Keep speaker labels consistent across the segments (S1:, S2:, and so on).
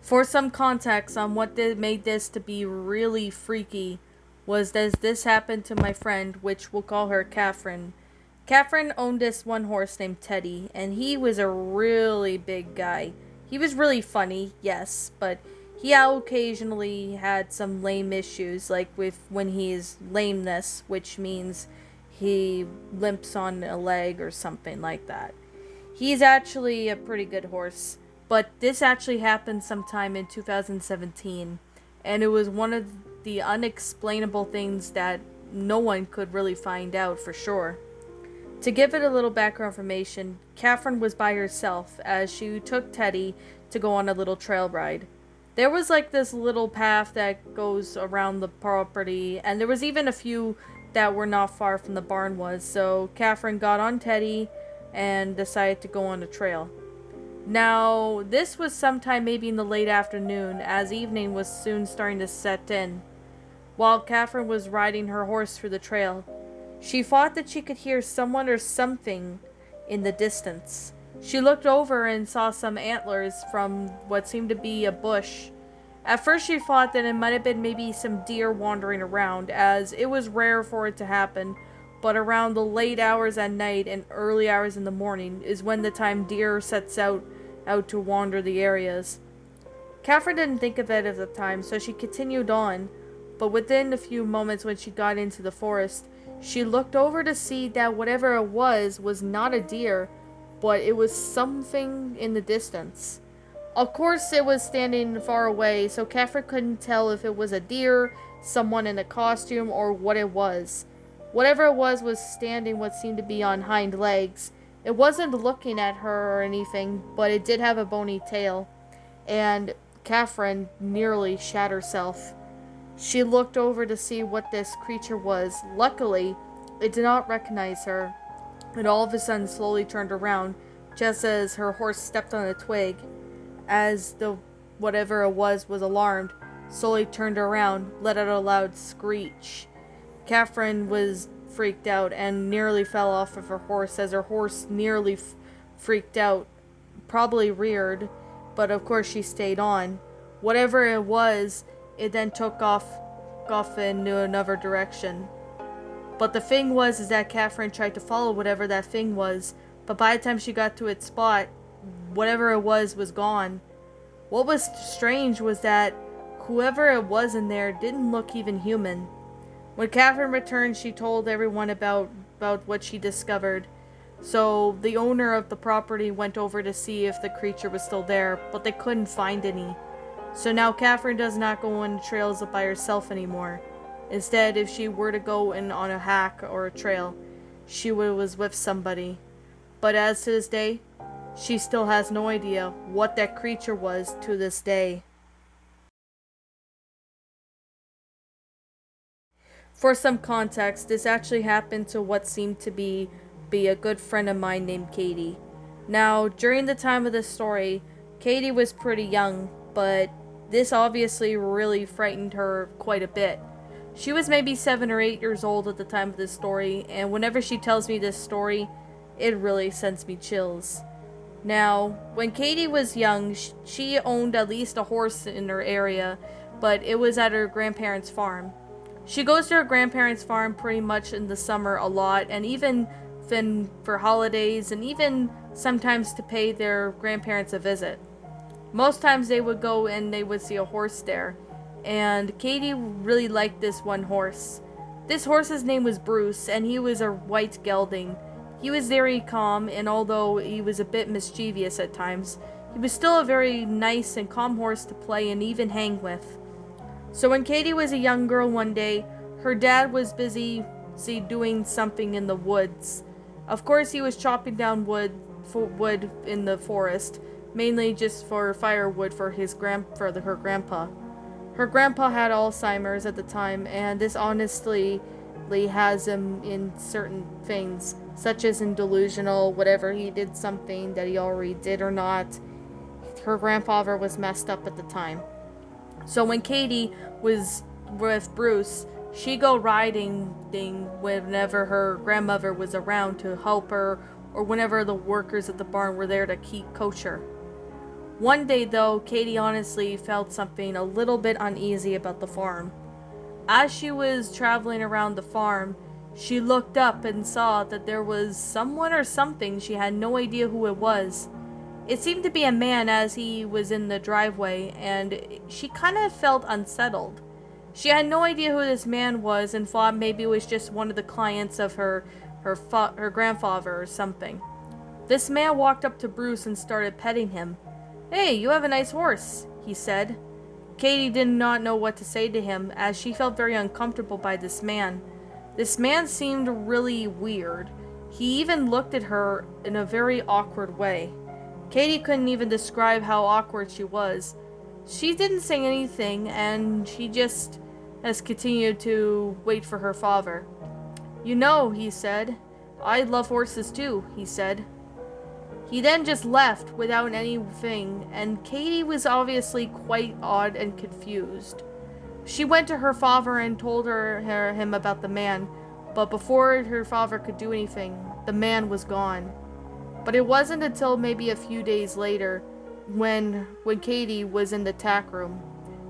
S1: For some context on what made this to be really freaky was that this happened to my friend, which we'll call her Catherine. Catherine owned this one horse named Teddy, and he was a really big guy. He was really funny, yes, but he occasionally had some lame issues, like with when he's lameness, which means he limps on a leg or something like that. He's actually a pretty good horse, but this actually happened sometime in 2017, and it was one of the unexplainable things that no one could really find out for sure. To give it a little background information, Catherine was by herself as she took Teddy to go on a little trail ride. There was like this little path that goes around the property, and there was even a few that were not far from the barn was, so Catherine got on Teddy and decided to go on the trail. Now, this was sometime maybe in the late afternoon, as evening was soon starting to set in. While Catherine was riding her horse through the trail, she thought that she could hear someone or something in the distance. She looked over and saw some antlers from what seemed to be a bush. At first she thought that it might have been maybe some deer wandering around, as it was rare for it to happen, but around the late hours at night and early hours in the morning is when the time deer sets out to wander the areas. Catherine didn't think of it at the time, so she continued on, but within a few moments when she got into the forest, she looked over to see that whatever it was not a deer, but it was something in the distance. Of course, it was standing far away, so Catherine couldn't tell if it was a deer, someone in a costume, or what it was. Whatever it was standing what seemed to be on hind legs. It wasn't looking at her or anything, but it did have a bony tail, and Catherine nearly shat herself. She looked over to see what this creature was. Luckily, it did not recognize her. It all of a sudden slowly turned around, just as her horse stepped on a twig. As the whatever it was alarmed, slowly turned around, let out a loud screech. Catherine was freaked out and nearly fell off of her horse as her horse nearly freaked out, probably reared, but of course she stayed on. Whatever it was, it then took off into another direction. But the thing was is that Catherine tried to follow whatever that thing was, but by the time she got to its spot, whatever it was gone. What was strange was that whoever it was in there didn't look even human. When Catherine returned, she told everyone about what she discovered. So the owner of the property went over to see if the creature was still there, but they couldn't find any. So now Catherine does not go on trails by herself anymore. Instead, if she were to go on a hack or a trail, she was with somebody. But as to this day, she still has no idea what that creature was to this day. For some context, this actually happened to what seemed to be a good friend of mine named Katie. Now, during the time of this story, Katie was pretty young, but this obviously really frightened her quite a bit. She was maybe 7 or 8 years old at the time of this story, and whenever she tells me this story, it really sends me chills. Now, when Katie was young, she owned at least a horse in her area, but it was at her grandparents' farm. She goes to her grandparents' farm pretty much in the summer a lot, and even then for holidays, and even sometimes to pay their grandparents a visit. Most times they would go and they would see a horse there, and Katie really liked this one horse. This horse's name was Bruce, and he was a white gelding. He was very calm, and although he was a bit mischievous at times, he was still a very nice and calm horse to play and even hang with. So when Katie was a young girl one day, her dad was busy doing something in the woods. Of course, he was chopping down wood in the forest, mainly just for firewood for her grandpa. Her grandpa had Alzheimer's at the time, and this honestly has him in certain things, such as in delusional, whatever he did something that he already did or not. Her grandfather was messed up at the time. So when Katie was with Bruce, she'd go riding whenever her grandmother was around to help her, or whenever the workers at the barn were there to keep coach her. One day, though, Katie honestly felt something a little bit uneasy about the farm. As she was traveling around the farm, she looked up and saw that there was someone or something. She had no idea who it was. It seemed to be a man as he was in the driveway, and she kind of felt unsettled. She had no idea who this man was and thought maybe it was just one of the clients of her grandfather or something. This man walked up to Bruce and started petting him. "Hey, you have a nice horse," he said. Katie did not know what to say to him, as she felt very uncomfortable by this man. This man seemed really weird. He even looked at her in a very awkward way. Katie couldn't even describe how awkward she was. She didn't say anything, and she just has continued to wait for her father. "You know," he said, "I love horses too," he said. He then just left without anything, and Katie was obviously quite odd and confused. She went to her father and told him about the man, but before her father could do anything, the man was gone. But it wasn't until maybe a few days later, when Katie was in the tack room.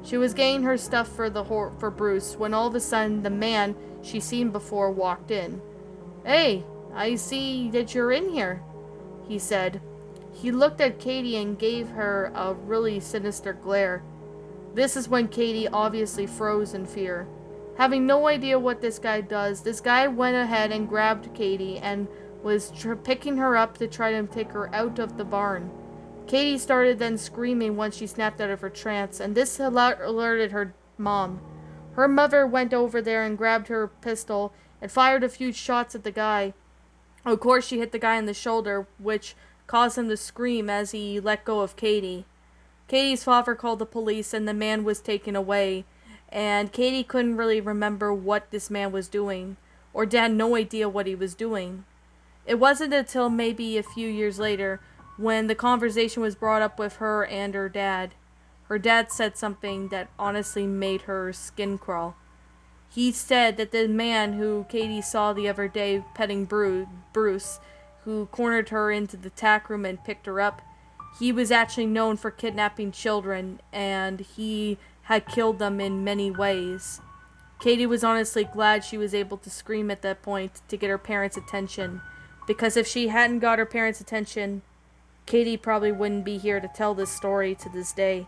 S1: She was getting her stuff for Bruce, when all of a sudden the man she seen before walked in. "Hey, I see that you're in here," he said. He looked at Katie and gave her a really sinister glare. This is when Katie obviously froze in fear. Having no idea what this guy does, this guy went ahead and grabbed Katie and was picking her up to try to take her out of the barn. Katie started then screaming once she snapped out of her trance, and this alerted her mom. Her mother went over there and grabbed her pistol and fired a few shots at the guy. Of course, she hit the guy in the shoulder, which caused him to scream as he let go of Katie. Katie's father called the police and the man was taken away, and Katie couldn't really remember what this man was doing, or had no idea what he was doing. It wasn't until maybe a few years later when the conversation was brought up with her and her dad. Her dad said something that honestly made her skin crawl. He said that the man who Katie saw the other day petting Bruce, who cornered her into the tack room and picked her up, he was actually known for kidnapping children, and he had killed them in many ways. Katie was honestly glad she was able to scream at that point to get her parents' attention, because if she hadn't got her parents' attention, Katie probably wouldn't be here to tell this story to this day.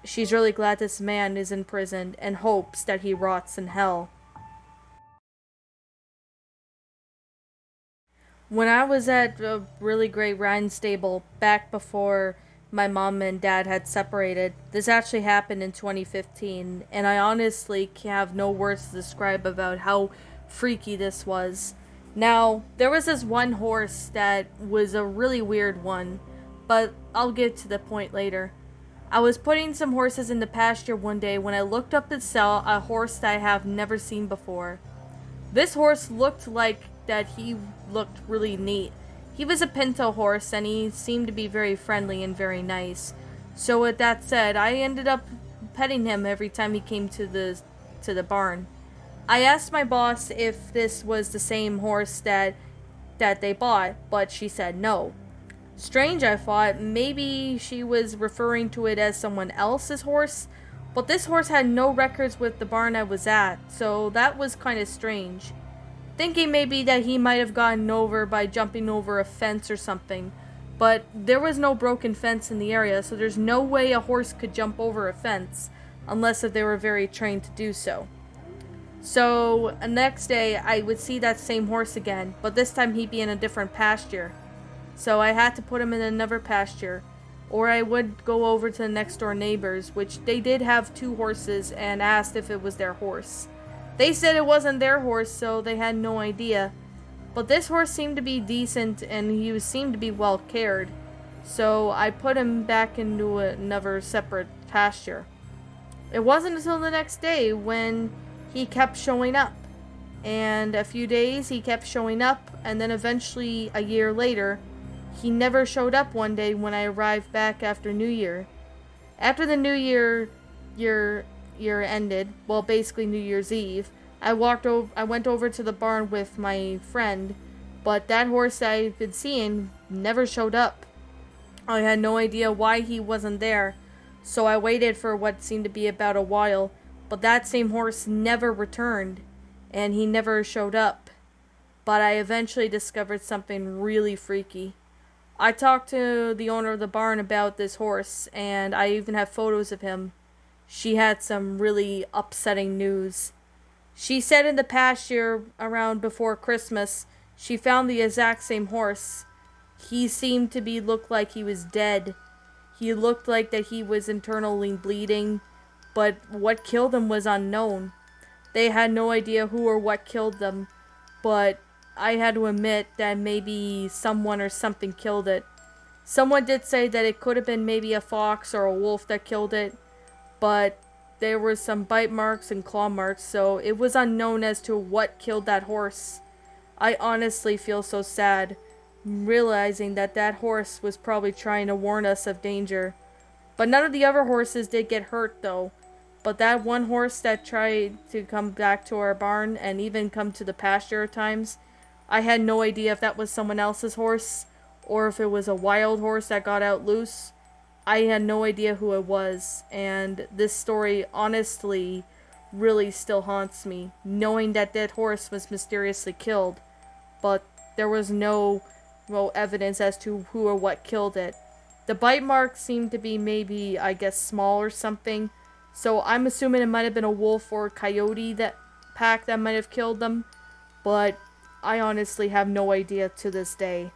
S1: She's really glad this man is in prison and hopes that he rots in hell. When I was at a really great riding stable back before my mom and dad had separated, this actually happened in 2015, and I honestly have no words to describe about how freaky this was. Now, there was this one horse that was a really weird one, but I'll get to the point later. I was putting some horses in the pasture one day when I looked up and saw a horse that I have never seen before. This horse looked like that he looked really neat. He was a pinto horse and he seemed to be very friendly and very nice. So with that said, I ended up petting him every time he came to the barn. I asked my boss if this was the same horse that they bought, but she said no. Strange, I thought. Maybe she was referring to it as someone else's horse, but this horse had no records with the barn I was at, so that was kind of strange. Thinking maybe that he might have gotten over by jumping over a fence or something, but there was no broken fence in the area, so there's no way a horse could jump over a fence, unless if they were very trained to do so. So, the next day, I would see that same horse again, but this time he'd be in a different pasture. So I had to put him in another pasture, or I would go over to the next door neighbors, which they did have 2 horses, and asked if it was their horse. They said it wasn't their horse, so they had no idea. But this horse seemed to be decent, and he seemed to be well cared. So I put him back into another separate pasture. It wasn't until the next day when he kept showing up. And a few days he kept showing up, and then eventually a year later, he never showed up one day when I arrived back after New Year. After the New Year ended, well, basically New Year's Eve, I went over to the barn with my friend, but that horse I've been seeing never showed up. I had no idea why he wasn't there, so I waited for what seemed to be about a while, but that same horse never returned, and he never showed up. But I eventually discovered something really freaky. I talked to the owner of the barn about this horse, and I even have photos of him. She had some really upsetting news. She said in the past year, around before Christmas, she found the exact same horse. He seemed to be looked like he was dead. He looked like that he was internally bleeding, but what killed him was unknown. They had no idea who or what killed them, but I had to admit that maybe someone or something killed it. Someone did say that it could have been maybe a fox or a wolf that killed it, but there were some bite marks and claw marks, so it was unknown as to what killed that horse. I honestly feel so sad, realizing that that horse was probably trying to warn us of danger. But none of the other horses did get hurt, though. But that one horse that tried to come back to our barn and even come to the pasture at times, I had no idea if that was someone else's horse or if it was a wild horse that got out loose. I had no idea who it was, and this story honestly really still haunts me, knowing that that horse was mysteriously killed, but there was no evidence as to who or what killed it. The bite marks seemed to be maybe, I guess, small or something, so I'm assuming it might have been a wolf or a coyote that pack that might have killed them, but I honestly have no idea to this day.